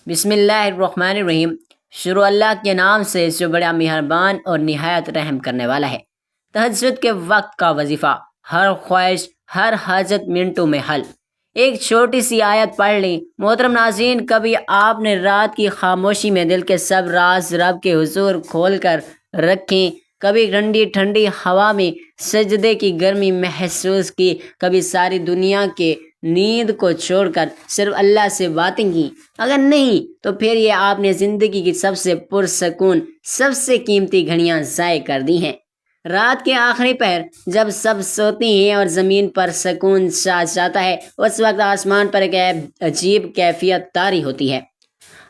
بسم اللہ الرحمن الرحیم۔ شروع اللہ کے نام سے جو بڑا مہربان اور نہایت رحم کرنے والا ہے۔ تہجد کے وقت کا وظیفہ، ہر خواہش ہر حاجت منٹوں میں حل۔ ایک چھوٹی سی آیت پڑھ لیں۔ محترم ناظرین، کبھی آپ نے رات کی خاموشی میں دل کے سب راز رب کے حضور کھول کر رکھیں؟ کبھی ٹھنڈی ٹھنڈی ہوا میں سجدے کی گرمی محسوس کی؟ کبھی ساری دنیا کے نیند کو چھوڑ کر صرف اللہ سے باتیں کی؟ اگر نہیں تو پھر یہ آپ نے زندگی کی سب سے پرسکون، سب سے قیمتی گھڑیاں ضائع کر دی ہیں۔ رات کے آخری پہر جب سب سوتی ہیں اور زمین پر سکون چھا جاتا ہے، اس وقت آسمان پر ایک عجیب کیفیت طاری ہوتی ہے۔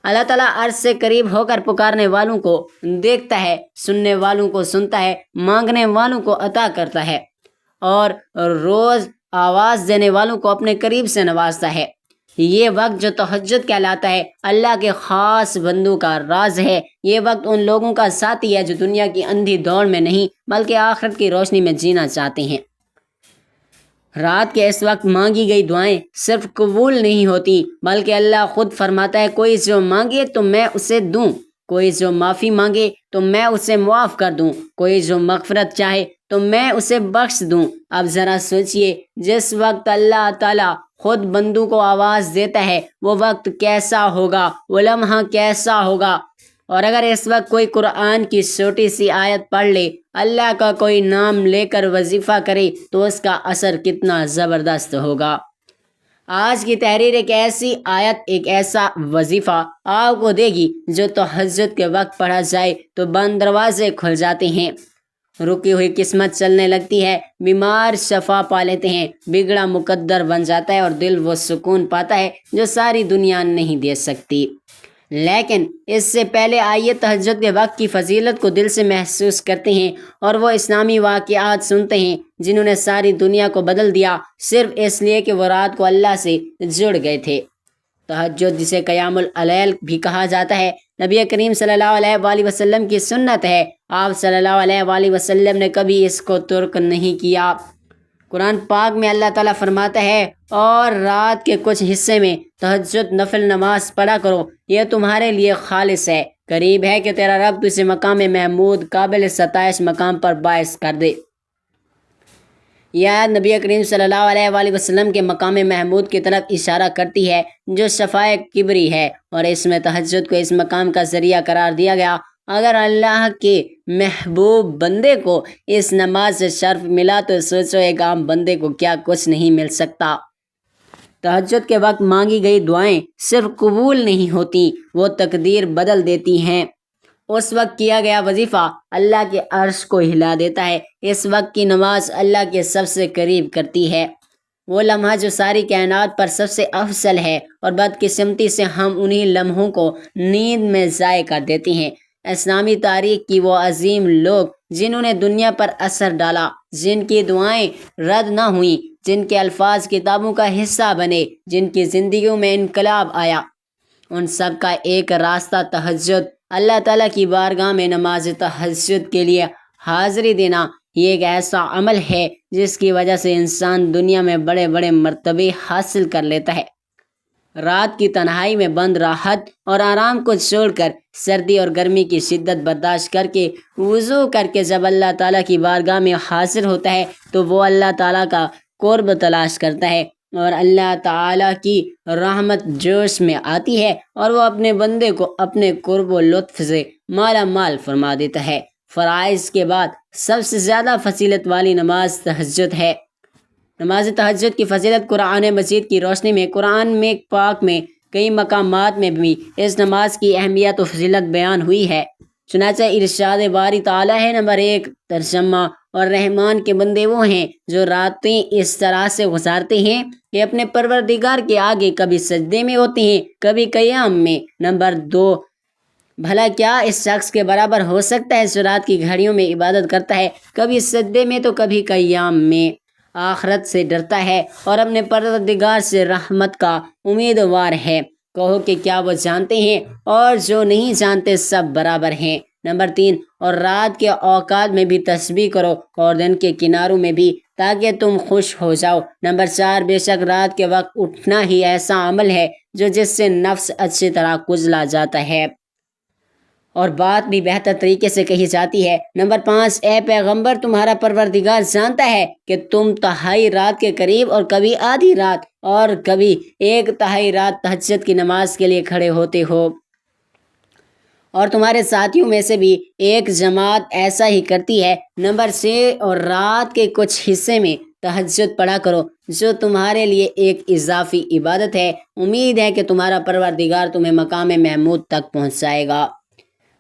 اللہ تعالیٰ عرش سے قریب ہو کر پکارنے والوں کو دیکھتا ہے، سننے والوں کو سنتا ہے، مانگنے والوں کو عطا کرتا ہے، اور روز آواز دینے والوں کو اپنے قریب سے نوازتا ہے۔ یہ وقت جو تہجد کہلاتا ہے، اللہ کے خاص بندوں کا راز ہے۔ یہ وقت ان لوگوں کا ساتھی ہے جو دنیا کی اندھی دوڑ میں نہیں بلکہ آخرت کی روشنی میں جینا چاہتے ہیں۔ رات کے اس وقت مانگی گئی دعائیں صرف قبول نہیں ہوتی بلکہ اللہ خود فرماتا ہے، کوئی جو مانگے تو میں اسے دوں، کوئی جو معافی مانگے تو میں اسے معاف کر دوں، کوئی جو مغفرت چاہے تو میں اسے بخش دوں۔ اب ذرا سوچئے، جس وقت اللہ تعالیٰ خود بندوں کو آواز دیتا ہے، وہ وقت کیسا ہوگا، وہ لمحہ کیسا ہوگا۔ اور اگر اس وقت کوئی قرآن کی چھوٹی سی آیت پڑھ لے، اللہ کا کوئی نام لے کر وظیفہ کرے، تو اس کا اثر کتنا زبردست ہوگا۔ آج کی تحریر ایک ایسی آیت، ایک ایسا وظیفہ آپ کو دے گی جو تہجد کے وقت پڑھا جائے تو بند دروازے کھل جاتے ہیں، رکی ہوئی قسمت چلنے لگتی ہے، بیمار شفا پا لیتے ہیں، بگڑا مقدر بن جاتا ہے، اور دل وہ سکون پاتا ہے جو ساری دنیا نہیں دے سکتی۔ لیکن اس سے پہلے آئیے تہجد کے وقت کی فضیلت کو دل سے محسوس کرتے ہیں اور وہ اسلامی واقعات سنتے ہیں جنہوں نے ساری دنیا کو بدل دیا، صرف اس لیے کہ وہ رات کو اللہ سے جڑ گئے تھے۔ تہجد، جسے قیام اللیل بھی کہا جاتا ہے، نبی کریم صلی اللہ علیہ وآلہ وسلم کی سنت ہے۔ آپ صلی اللہ علیہ وآلہ وسلم نے کبھی اس کو ترک نہیں کیا۔ قرآن پاک میں اللہ تعالیٰ فرماتا ہے، اور رات کے کچھ حصے میں تہجد نفل نماز پڑھا کرو، یہ تمہارے لیے خالص ہے، قریب ہے کہ تیرا رب تجھے مقام محمود، قابل ستائش مقام پر باعث کر دے۔ یہ آیت نبی کریم صلی اللہ علیہ وآلہ وسلم کے مقام محمود کی طرف اشارہ کرتی ہے جو شفاء کبری ہے، اور اس میں تہجد کو اس مقام کا ذریعہ قرار دیا گیا۔ اگر اللہ کے محبوب بندے کو اس نماز سے شرف ملا تو سوچو ایک عام بندے کو کیا کچھ نہیں مل سکتا۔ تہجد کے وقت مانگی گئی دعائیں صرف قبول نہیں ہوتی، وہ تقدیر بدل دیتی ہیں۔ اس وقت کیا گیا وظیفہ اللہ کے عرش کو ہلا دیتا ہے۔ اس وقت کی نماز اللہ کے سب سے قریب کرتی ہے، وہ لمحہ جو ساری کائنات پر سب سے افضل ہے، اور بدقسمتی سے ہم انہی لمحوں کو نیند میں ضائع کر دیتے ہیں۔ اسلامی تاریخ کی وہ عظیم لوگ جنہوں نے دنیا پر اثر ڈالا، جن کی دعائیں رد نہ ہوئیں، جن کے الفاظ کتابوں کا حصہ بنے، جن کی زندگیوں میں انقلاب آیا، ان سب کا ایک راستہ تہجد، اللہ تعالیٰ کی بارگاہ میں نماز تہجد کے لیے حاضری دینا۔ یہ ایک ایسا عمل ہے جس کی وجہ سے انسان دنیا میں بڑے بڑے مرتبے حاصل کر لیتا ہے۔ رات کی تنہائی میں بند راحت اور آرام کو چھوڑ کر، سردی اور گرمی کی شدت برداشت کر کے، وضو کر کے جب اللہ تعالیٰ کی بارگاہ میں حاضر ہوتا ہے تو وہ اللہ تعالیٰ کا قرب تلاش کرتا ہے، اور اللہ تعالیٰ کی رحمت جوش میں آتی ہے، اور وہ اپنے بندے کو اپنے قرب و لطف سے مالا مال فرما دیتا ہے۔ فرائض کے بعد سب سے زیادہ فضیلت والی نماز تہجد ہے۔ نماز تہجد کی فضیلت قرآن مجید کی روشنی میں، قرآن میں پاک میں کئی مقامات میں بھی اس نماز کی اہمیت و فضیلت بیان ہوئی ہے۔ چنانچہ ارشاد باری تعالیٰ ہے، نمبر 1 ترجمہ، اور رحمان کے بندے وہ ہیں جو راتیں اس طرح سے گزارتے ہیں کہ اپنے پروردگار کے آگے کبھی سجدے میں ہوتے ہیں، کبھی قیام میں۔ نمبر 2، بھلا کیا اس شخص کے برابر ہو سکتا ہے جو رات کی گھڑیوں میں عبادت کرتا ہے، کبھی سجدے میں تو کبھی قیام میں، آخرت سے ڈرتا ہے اور اپنے پروردگار سے رحمت کا امیدوار ہے؟ کہو کہ کیا وہ جانتے ہیں، اور جو نہیں جانتے سب برابر ہیں۔ نمبر 3، اور رات کے اوقات میں بھی تسبیح کرو اور دن کے کناروں میں بھی، تاکہ تم خوش ہو جاؤ۔ نمبر 4، بے شک رات کے وقت اٹھنا ہی ایسا عمل ہے جس سے نفس اچھی طرح کچلا جاتا ہے اور بات بھی بہتر طریقے سے کہی جاتی ہے۔ نمبر 5، اے پیغمبر، تمہارا پروردگار جانتا ہے کہ تم تہائی رات کے قریب اور کبھی آدھی رات اور کبھی ایک تہائی رات تہجد کی نماز کے لیے کھڑے ہوتے ہو، اور تمہارے ساتھیوں میں سے بھی ایک جماعت ایسا ہی کرتی ہے۔ نمبر 6، اور رات کے کچھ حصے میں تہجد پڑھا کرو، جو تمہارے لیے ایک اضافی عبادت ہے۔ امید ہے کہ تمہارا پروردگار تمہیں مقام محمود تک پہنچائے گا۔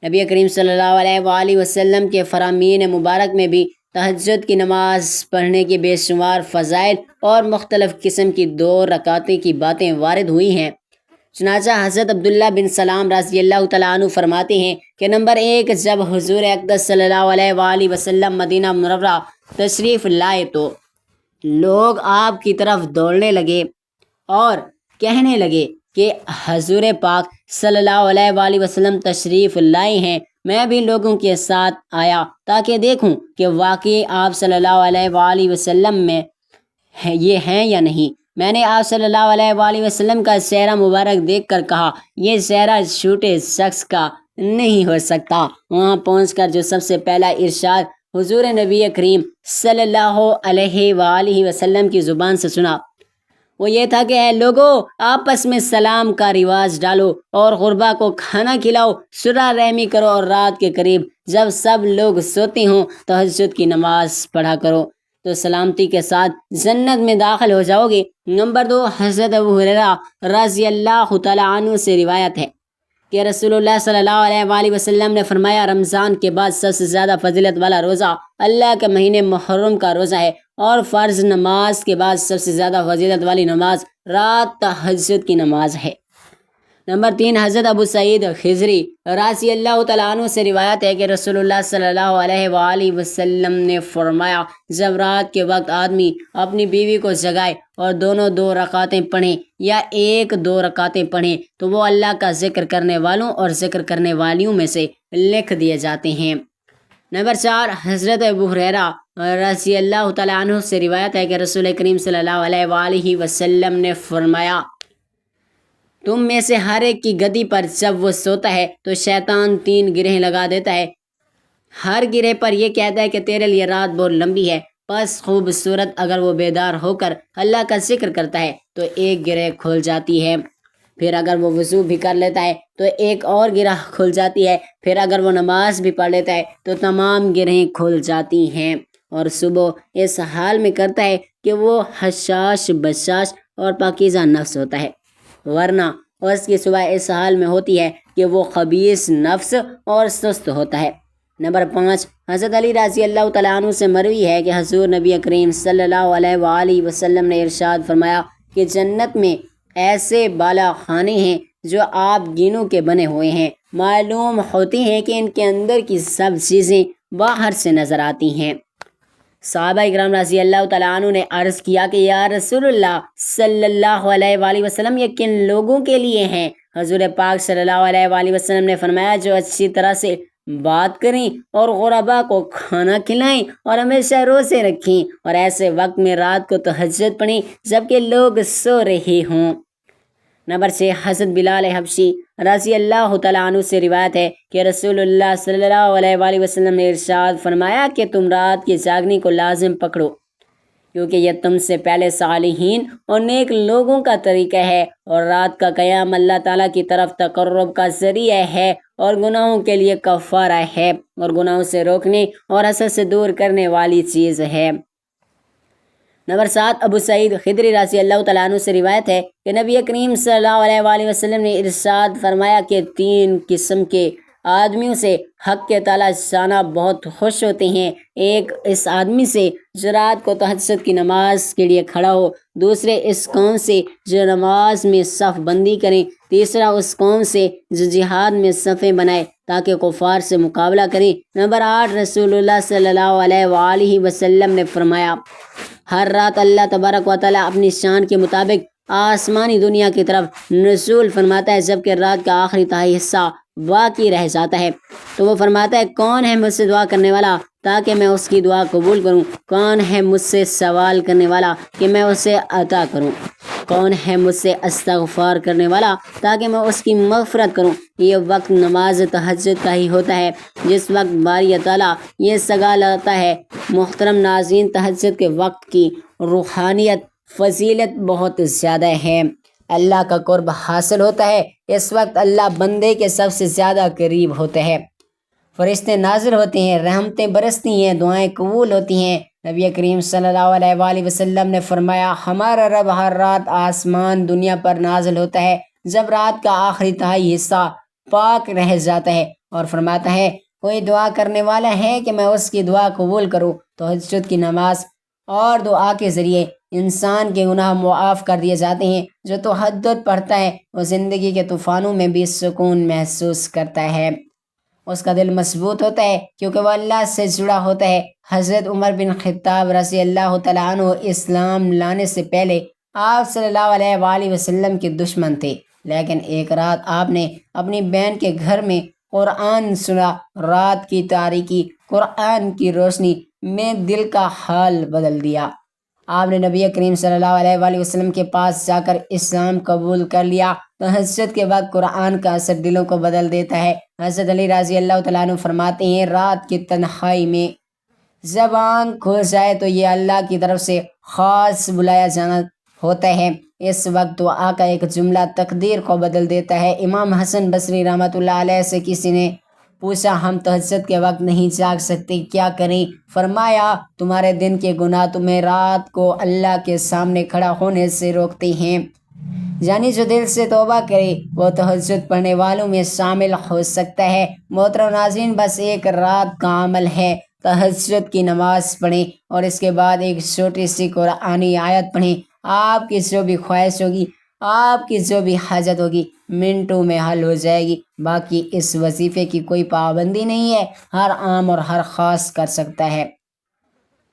نبی کریم صلی اللہ علیہ وآلہ وسلم کے فرامین مبارک میں بھی تہجد کی نماز پڑھنے کی بے شمار فضائل اور مختلف قسم کی 2 رکعتیں کی باتیں وارد ہوئی ہیں۔ چنانچہ حضرت عبداللہ بن سلام رضی اللہ تعالیٰ عنہ فرماتے ہیں کہ نمبر 1، جب حضور اقدس صلی اللہ علیہ وآلہ وسلم مدینہ منورہ تشریف لائے تو لوگ آپ کی طرف دوڑنے لگے اور کہنے لگے کہ حضور پاک صلی اللہ علیہ وآلہ وسلم تشریف لائے ہیں۔ میں بھی لوگوں کے ساتھ آیا تاکہ دیکھوں کہ واقعی آپ صلی اللہ علیہ وآلہ وسلم میں یہ ہیں یا نہیں۔ میں نے آپ صلی اللہ علیہ وآلہ وسلم کا چہرہ مبارک دیکھ کر کہا، یہ چہرہ چھوٹے شخص کا نہیں ہو سکتا۔ وہاں پہنچ کر جو سب سے پہلا ارشاد حضور نبی کریم صلی اللہ علیہ وآلہ وسلم کی زبان سے سنا وہ یہ تھا کہ اے لوگو، آپس میں سلام کا رواج ڈالو اور غربا کو کھانا کھلاؤ، صلہ رحمی کرو، اور رات کے قریب جب سب لوگ سوتے ہوں تہجد کی نماز پڑھا کرو تو سلامتی کے ساتھ جنت میں داخل ہو جاؤ گے۔ نمبر 2، حضرت ابو ہریرہ رضی اللہ تعالیٰ عنہ سے روایت ہے کہ رسول اللہ صلی اللہ علیہ وآلہ وسلم نے فرمایا، رمضان کے بعد سب سے زیادہ فضیلت والا روزہ اللہ کے مہینے محرم کا روزہ ہے، اور فرض نماز کے بعد سب سے زیادہ فضیلت والی نماز رات تہجد کی نماز ہے۔ نمبر 3، حضرت ابو سعید خضری رضی اللہ تعالیٰ عنہ سے روایت ہے کہ رسول اللہ صلی اللہ علیہ وآلہ وسلم نے فرمایا، جب رات کے وقت آدمی اپنی بیوی کو جگائے اور دونوں 2 رکعتیں پڑھیں یا 1-2 رکعتیں پڑھیں تو وہ اللہ کا ذکر کرنے والوں اور ذکر کرنے والیوں میں سے لکھ دیے جاتے ہیں۔ نمبر 4، حضرت ابو ہریرہ رضی اللہ تعالیٰ عنہ سے روایت ہے کہ رسول کریم صلی اللہ علیہ وآلہ وسلم نے فرمایا، تم میں سے ہر ایک کی گدی پر جب وہ سوتا ہے تو شیطان 3 گرہیں لگا دیتا ہے، ہر گرہ پر یہ کہتا ہے کہ تیرے لیے رات بہت لمبی ہے۔ بس خوبصورت اگر وہ بیدار ہو کر اللہ کا ذکر کرتا ہے تو 1 گرہ کھل جاتی ہے، پھر اگر وہ وضو بھی کر لیتا ہے تو 1 اور گرہ کھل جاتی ہے، پھر اگر وہ نماز بھی پڑھ لیتا ہے تو تمام گرہیں کھل جاتی ہیں، اور صبح اس حال میں کرتا ہے کہ وہ حشاش بشاش اور پاکیزہ نفس ہوتا ہے، ورنہ اس کی صبح اس حال میں ہوتی ہے کہ وہ خبیث نفس اور سست ہوتا ہے۔ نمبر 5، حضرت علی رضی اللہ تعالیٰ عنہ سے مروی ہے کہ حضور نبی کریم صلی اللہ علیہ وآلہ وسلم نے ارشاد فرمایا کہ جنت میں ایسے بالا خانے ہیں جو آپ گینوں کے بنے ہوئے ہیں، معلوم ہوتی ہیں کہ ان کے اندر کی سب چیزیں باہر سے نظر آتی ہیں۔ صحابہ اکرام رضی اللہ تعالیٰ عنہ نے عرض کیا کہ یا رسول اللہ صلی اللہ علیہ وآلہ وسلم، یہ کن لوگوں کے لیے ہیں؟ حضور پاک صلی اللہ علیہ وآلہ وسلم نے فرمایا، جو اچھی طرح سے بات کریں اور غربا کو کھانا کھلائیں اور ہمیشہ روزے رکھیں، اور ایسے وقت میں رات کو تہجد پڑھیں جبکہ لوگ سو رہے ہوں۔ نمبر 6، حضرت بلال حبشی رضی اللہ تعالیٰ عنہ سے روایت ہے کہ رسول اللہ صلی اللہ علیہ وآلہ وسلم نے ارشاد فرمایا کہ تم رات کی جاگنے کو لازم پکڑو، کیونکہ یہ تم سے پہلے صالحین اور نیک لوگوں کا طریقہ ہے، اور رات کا قیام اللہ تعالیٰ کی طرف تقرب کا ذریعہ ہے اور گناہوں کے لیے کفارہ ہے، اور گناہوں سے روکنے اور حسد سے دور کرنے والی چیز ہے۔ نمبر 7، ابو سعید خدری رضی اللہ تعالیٰ عنہ سے روایت ہے کہ نبی کریم صلی اللہ علیہ وآلہ وسلم نے ارشاد فرمایا کہ 3 قسم کے آدمیوں سے حق کے تعالیٰ شانہ بہت خوش ہوتے ہیں، ایک اس آدمی سے جو رات کو تہجد کی نماز کے لیے کھڑا ہو، دوسرے اس قوم سے جو نماز میں صف بندی کریں، تیسرا اس قوم سے جو جہاد میں صفیں بنائے تاکہ کفار سے مقابلہ کریں۔ نمبر 8، رسول اللہ صلی اللہ علیہ وآلہ وسلم نے فرمایا، ہر رات اللہ تبارک و تعالیٰ اپنی شان کے مطابق آسمانی دنیا کی طرف نزول فرماتا ہے، جبکہ رات کا آخری تہائی حصہ باقی رہ جاتا ہے۔ تو وہ فرماتا ہے کون ہے مجھ سے دعا کرنے والا تاکہ میں اس کی دعا قبول کروں، کون ہے مجھ سے سوال کرنے والا کہ میں اسے عطا کروں، کون ہے مجھ سے استغفار کرنے والا تاکہ میں اس کی مغفرت کروں۔ یہ وقت نماز تہجد کا ہی ہوتا ہے جس وقت باری تعالیٰ یہ سگا لاتا ہے۔ محترم ناظرین، تہجد کے وقت کی روحانیت فضیلت بہت زیادہ ہے، اللہ کا قرب حاصل ہوتا ہے۔ اس وقت اللہ بندے کے سب سے زیادہ قریب ہوتے ہیں، فرشتے نازل ہوتے ہیں، رحمتیں برستی ہیں، دعائیں قبول ہوتی ہیں۔ نبی کریم صلی اللہ علیہ وآلہ وسلم نے فرمایا ہمارا رب ہر رات آسمان دنیا پر نازل ہوتا ہے جب رات کا آخری تہائی حصہ پاک رہ جاتا ہے اور فرماتا ہے کوئی دعا کرنے والا ہے کہ میں اس کی دعا قبول کروں۔ تو تہجد کی نماز اور دعا کے ذریعے انسان کے گناہ معاف کر دیے جاتے ہیں۔ جو تہجد پڑھتا ہے وہ زندگی کے طوفانوں میں بھی سکون محسوس کرتا ہے، اس کا دل مضبوط ہوتا ہے کیونکہ وہ اللہ سے جڑا ہوتا ہے۔ حضرت عمر بن خطاب رضی اللہ تعالیٰ عنہ اسلام لانے سے پہلے آپ صلی اللہ علیہ وآلہ وسلم کے دشمن تھے، لیکن ایک رات آپ نے اپنی بہن کے گھر میں قرآن سنا۔ رات کی تاریکی قرآن کی روشنی میں دل کا حال بدل دیا۔ آپ نے نبی کریم صلی اللہ علیہ وآلہ وسلم کے پاس جا کر اسلام قبول کر لیا۔ تہجد کے بعد قرآن کا اثر دلوں کو بدل دیتا ہے۔ حضرت علی رضی اللہ تعالیٰ عنہ فرماتے ہیں رات کی تنہائی میں جب آنکھ کھل جائے تو یہ اللہ کی طرف سے خاص بلایا جانا ہوتا ہے۔ اس وقت دعا کا ایک جملہ تقدیر کو بدل دیتا ہے۔ امام حسن بصری رحمۃ اللہ علیہ سے کسی نے پوچھا ہم تہجد کے وقت نہیں جاگ سکتے، کیا کریں؟ فرمایا تمہارے دن کے گناہ تمہیں رات کو اللہ کے سامنے کھڑا ہونے سے روکتے ہیں، یعنی جو دل سے توبہ کرے وہ تہجد پڑھنے والوں میں شامل ہو سکتا ہے۔ محترم ناظرین، بس ایک رات کا عمل ہے، تہجد کی نماز پڑھیں اور اس کے بعد ایک چھوٹی سی قرآنی آیت پڑھیں۔ آپ کی جو بھی خواہش ہوگی، آپ کی جو بھی حاجت ہوگی منٹوں میں حل ہو جائے گی۔ باقی اس وظیفے کی کوئی پابندی نہیں ہے، ہر عام اور ہر خاص کر سکتا ہے۔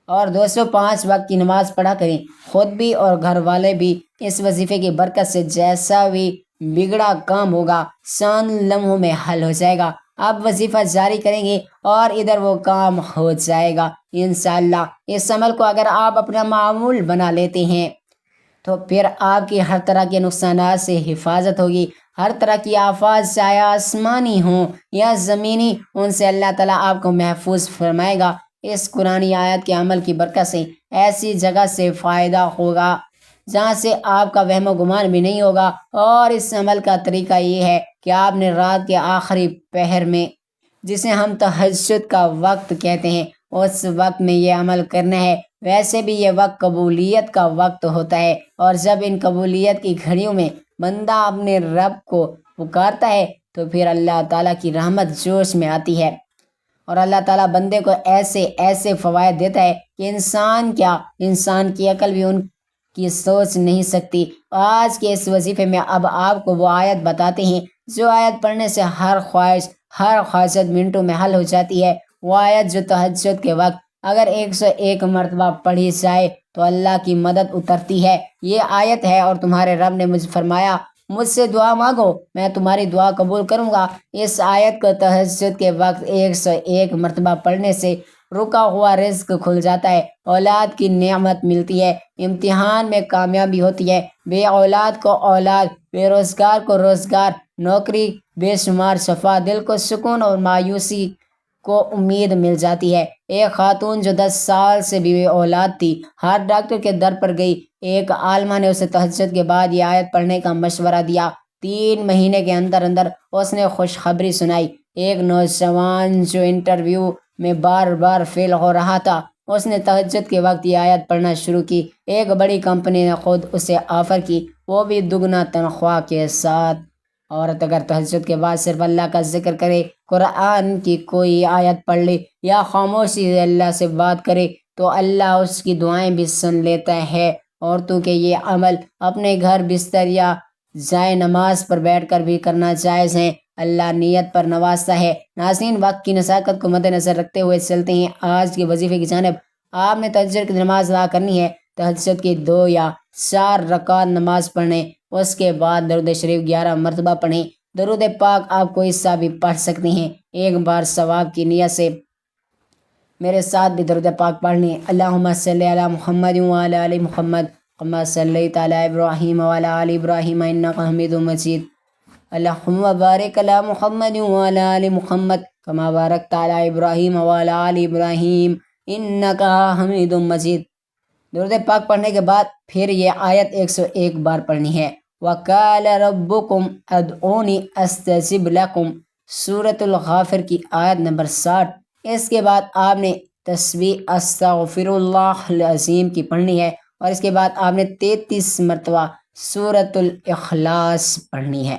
اور 205 وقت کی نماز پڑھا کریں، خود بھی اور گھر والے بھی۔ اس وظیفے کی برکت سے جیسا بھی بگڑا کام ہوگا چند لمحوں میں حل ہو جائے گا۔ آپ وظیفہ جاری کریں گے اور ادھر وہ کام ہو جائے گا انشاءاللہ۔ اس عمل کو اگر آپ اپنا معمول بنا لیتے ہیں تو پھر آپ کی ہر طرح کے نقصانات سے حفاظت ہوگی، ہر طرح کی آفات چاہے آسمانی ہوں یا زمینی، ان سے اللہ تعالیٰ آپ کو محفوظ فرمائے گا۔ اس قرآنی آیت کے عمل کی برکت سے ایسی جگہ سے فائدہ ہوگا جہاں سے آپ کا وہم و گمان بھی نہیں ہوگا۔ اور اس عمل کا طریقہ یہ ہے کہ آپ نے رات کے آخری پہر میں، جسے ہم تہجد کا وقت کہتے ہیں، اس وقت میں یہ عمل کرنا ہے۔ ویسے بھی یہ وقت قبولیت کا وقت ہوتا ہے، اور جب ان قبولیت کی گھڑیوں میں بندہ اپنے رب کو پکارتا ہے تو پھر اللہ تعالیٰ کی رحمت جوش میں آتی ہے، اور اللہ تعالیٰ بندے کو ایسے ایسے فوائد دیتا ہے کہ انسان کی عقل بھی ان کی سوچ نہیں سکتی۔ آج کے اس وظیفے میں اب آپ کو وہ آیت بتاتے ہیں جو آیت پڑھنے سے ہر خواہش ہر حاجت منٹوں میں حل ہو جاتی ہے۔ وہ آیت جو تہجد کے وقت اگر 101 مرتبہ پڑھی جائے تو اللہ کی مدد اترتی ہے۔ یہ آیت ہے اور تمہارے رب نے مجھ فرمایا مجھ سے دعا مانگو میں تمہاری دعا قبول کروں گا۔ اس آیت کو تہجد کے وقت 101 مرتبہ پڑھنے سے رکا ہوا رزق کھل جاتا ہے، اولاد کی نعمت ملتی ہے، امتحان میں کامیابی ہوتی ہے، بے اولاد کو اولاد، بے روزگار کو روزگار، نوکری، بے شمار شفا، دل کو سکون اور مایوسی کو امید مل جاتی ہے۔ ایک خاتون جو 10 سال سے بے اولاد تھی، ہر ڈاکٹر کے در پر گئی، ایک عالمہ نے اسے تہجد کے بعد یہ آیت پڑھنے کا مشورہ دیا۔ 3 مہینے کے اندر اندر اس نے خوشخبری سنائی۔ ایک نوجوان جو انٹرویو میں بار بار فیل ہو رہا تھا، اس نے تہجد کے وقت یہ آیت پڑھنا شروع کی۔ ایک بڑی کمپنی نے خود اسے آفر کی، وہ بھی دگنا تنخواہ کے ساتھ۔ عورت اگر تہجد کے بعد صرف اللہ کا ذکر کرے، قرآن کی کوئی آیت پڑھ لے یا خاموشی سے اللہ سے بات کرے تو اللہ اس کی دعائیں بھی سن لیتا ہے۔ عورتوں کے یہ عمل اپنے گھر بستر یا جائے نماز پر بیٹھ کر بھی کرنا جائز ہے، اللہ نیت پر نوازتا ہے۔ ناظرین، وقت کی نزاکت کو مد نظر رکھتے ہوئے چلتے ہیں آج کے وظیفے کی جانب۔ آپ نے تہجد کی نماز ادا کرنی ہے۔ تہجد کی 2 یا 4 رکعت نماز پڑھیں، اس کے بعد درود شریف 11 مرتبہ پڑھیں۔ درود پاک آپ کوئی سا بھی پڑھ سکتی ہیں، ایک بار ثواب کی نیت سے میرے ساتھ بھی درود پاک پڑھنی ہے۔ اللہم صلی علی محمد وعلی آل محمد کما صلیت علی ابراہیم وعلی آل ابراہیم انک حمید مجید۔ اللہم بارک علی محمد وعلی آل محمد کما بارکت علی ابراہیم وعلی آل ابراہیم انک حمید مجید۔ درود پاک پڑھنے کے بعد پھر یہ آیت 101 بار پڑھنی ہے۔ وَقَالَ رَبُّكُمْ ادْعُونِي أَسْتَجِبْ لَكُمْ، سورۃ الغافر کی آیت نمبر 60۔ اس کے بعد آپ نے تسبیح استغفر اللہ العظیم کی پڑھنی ہے، اور اس کے بعد آپ نے 33 مرتبہ سورۃ الاخلاص پڑھنی ہے۔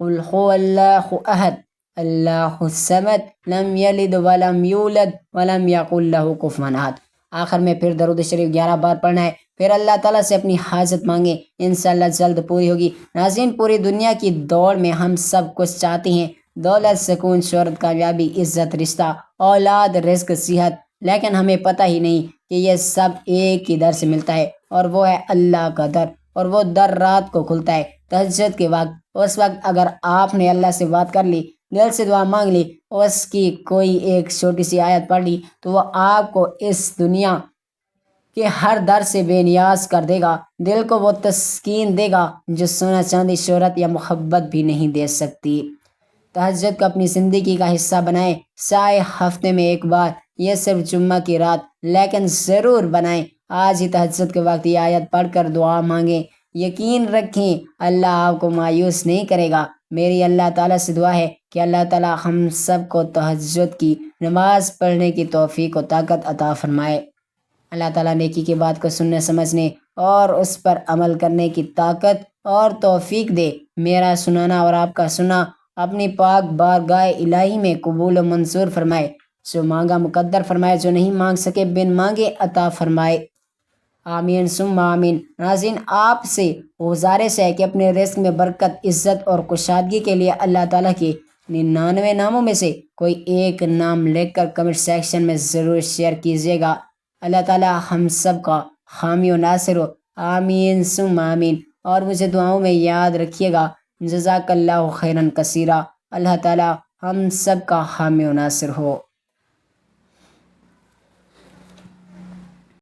قُلْ هُوَ اللَّهُ أَحَدٌ اللہ الصمد لم یلد ولم یولد ولم یکن لہ کفوا احد۔ آخر میں پھر درود شریف 11 بار پڑھنا ہے، پھر اللہ تعالیٰ سے اپنی حاجت مانگیں، انشاءاللہ جلد پوری ہوگی۔ ناظرین، پوری دنیا کی دوڑ میں ہم سب کچھ چاہتے ہیں، دولت، سکون، شہرت، کامیابی، عزت، رشتہ، اولاد، رزق، صحت، لیکن ہمیں پتہ ہی نہیں کہ یہ سب ایک ہی در سے ملتا ہے، اور وہ ہے اللہ کا در، اور وہ در رات کو کھلتا ہے تہجد کے وقت۔ اس وقت اگر آپ نے اللہ سے بات کر لی، دل سے دعا مانگ لی، اس کی کوئی ایک چھوٹی سی آیت پڑھ لی، تو وہ آپ کو اس دنیا کے ہر در سے بے نیاز کر دے گا، دل کو وہ تسکین دے گا جو سونا چاندی، شہرت یا محبت بھی نہیں دے سکتی۔ تہجد کو اپنی زندگی کا حصہ بنائیں، چاہے ہفتے میں ایک بار، یہ صرف جمعہ کی رات، لیکن ضرور بنائیں۔ آج ہی تہجد کے وقت یہ آیت پڑھ کر دعا مانگیں، یقین رکھیں اللہ آپ کو مایوس نہیں کرے گا۔ میری اللہ تعالیٰ سے دعا ہے کہ اللہ تعالیٰ ہم سب کو تہجد کی نماز پڑھنے کی توفیق و طاقت عطا فرمائے۔ اللہ تعالیٰ نیکی کی بات کو سننے، سمجھنے اور اس پر عمل کرنے کی طاقت اور توفیق دے۔ میرا سنانا اور آپ کا سنا اپنی پاک بارگاہ الہی میں قبول و منظور فرمائے۔ جو مانگا مقدر فرمائے، جو نہیں مانگ سکے بن مانگے عطا فرمائے۔ آمین ثم آمین۔ ناظرین، آپ سے گزارش ہے کہ اپنے رزق میں برکت، عزت اور کشادگی کے لیے اللہ تعالیٰ کے 99 ناموں میں سے کوئی ایک نام لکھ کر کمنٹ سیکشن میں ضرور شیئر کیجیے گا۔ اللہ تعالیٰ ہم سب کا حامی و ناصر ہو۔ آمین ثم آمین۔ اور مجھے دعاؤں میں یاد رکھیے گا۔ جزاک اللہ خیرا کثیرا۔ اللہ تعالیٰ ہم سب کا حامی و ناصر ہو۔